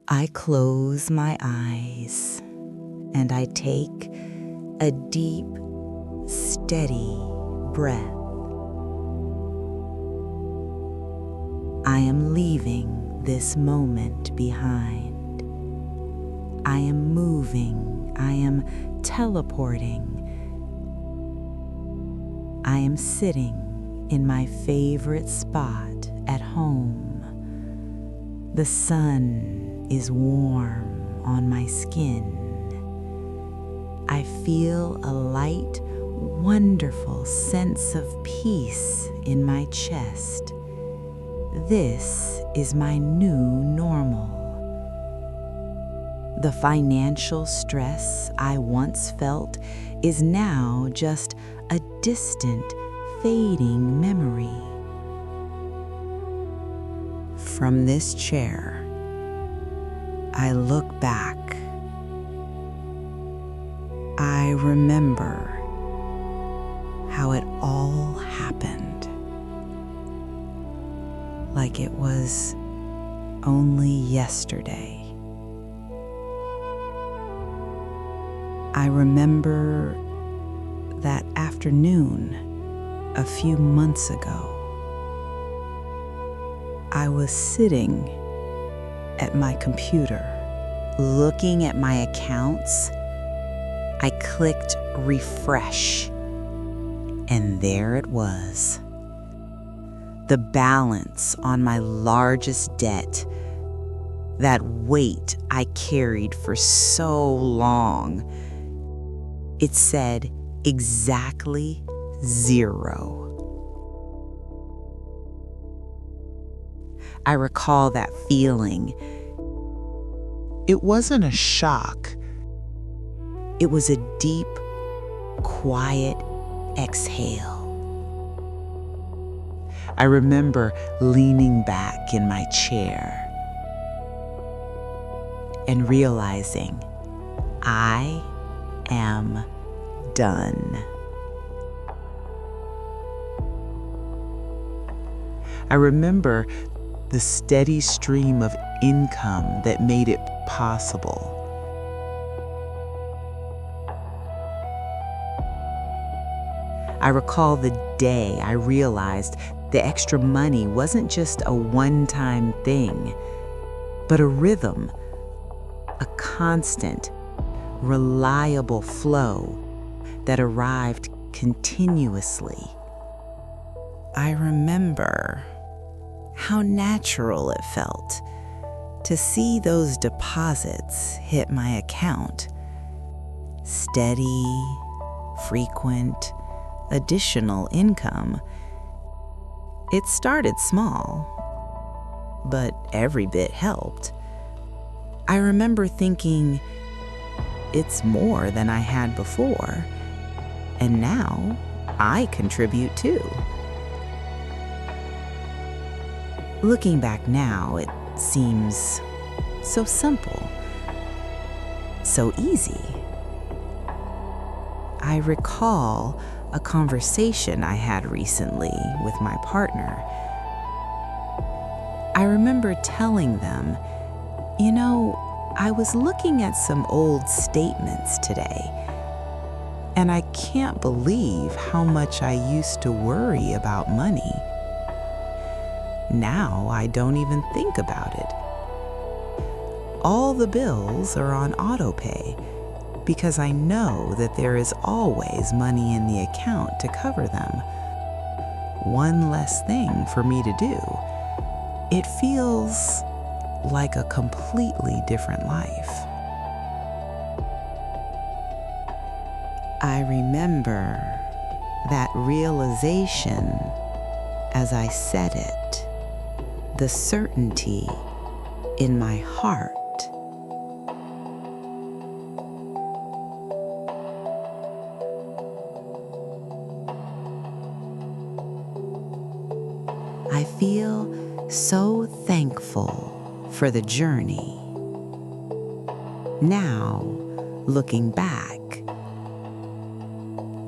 I close my eyes and I take a deep, steady breath. I am leaving this moment behind. I am moving. I am teleporting. I am sitting in my favorite spot at home. The sun is warm on my skin. I feel a light, wonderful sense of peace in my chest. This is my new normal. The financial stress I once felt is now just a distant, fading memory. From this chair, I look back. I remember how it all happened, like it was only yesterday. I remember that afternoon a few months ago. I was sitting at my computer, looking at my accounts. I clicked refresh, and there it was. The balance on my largest debt, that weight I carried for so long. It said exactly 0. I recall that feeling. It wasn't a shock. It was a deep, quiet exhale. I remember leaning back in my chair and realizing I am done. I remember the steady stream of income that made it possible. I recall the day I realized the extra money wasn't just a one-time thing, but a rhythm, a constant, reliable flow that arrived continuously. I remember how natural it felt to see those deposits hit my account. Steady, frequent, additional income. It started small, but every bit helped. I remember thinking, it's more than I had before, and now I contribute too. Looking back now, it seems so simple, so easy. I recall a conversation I had recently with my partner. I remember telling them, I was looking at some old statements today, and I can't believe how much I used to worry about money. Now I don't even think about it. All the bills are on autopay because I know that there is always money in the account to cover them. One less thing for me to do. It feels like a completely different life. I remember that realization as I said it, the certainty in my heart. I feel so thankful for the journey. Now, looking back,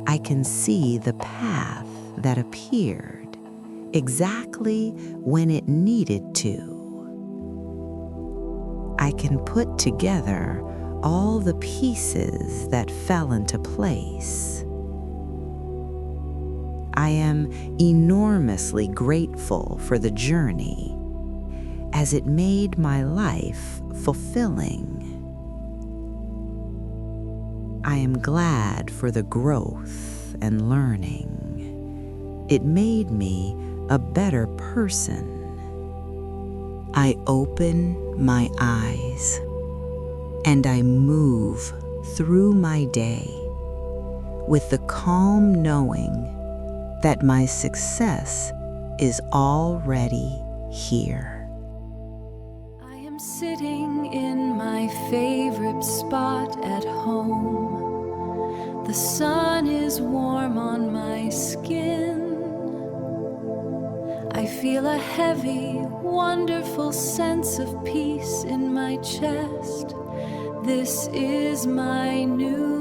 I can see the path that appeared exactly when it needed to. I can put together all the pieces that fell into place. I am enormously grateful for the journey, as it made my life fulfilling. I am glad for the growth and learning. It made me a better person. I open my eyes and I move through my day with the calm knowing that my success is already here. I am sitting in my favorite spot at home. The sun is warm on my skin. I feel a heavy, wonderful sense of peace in my chest. This is my new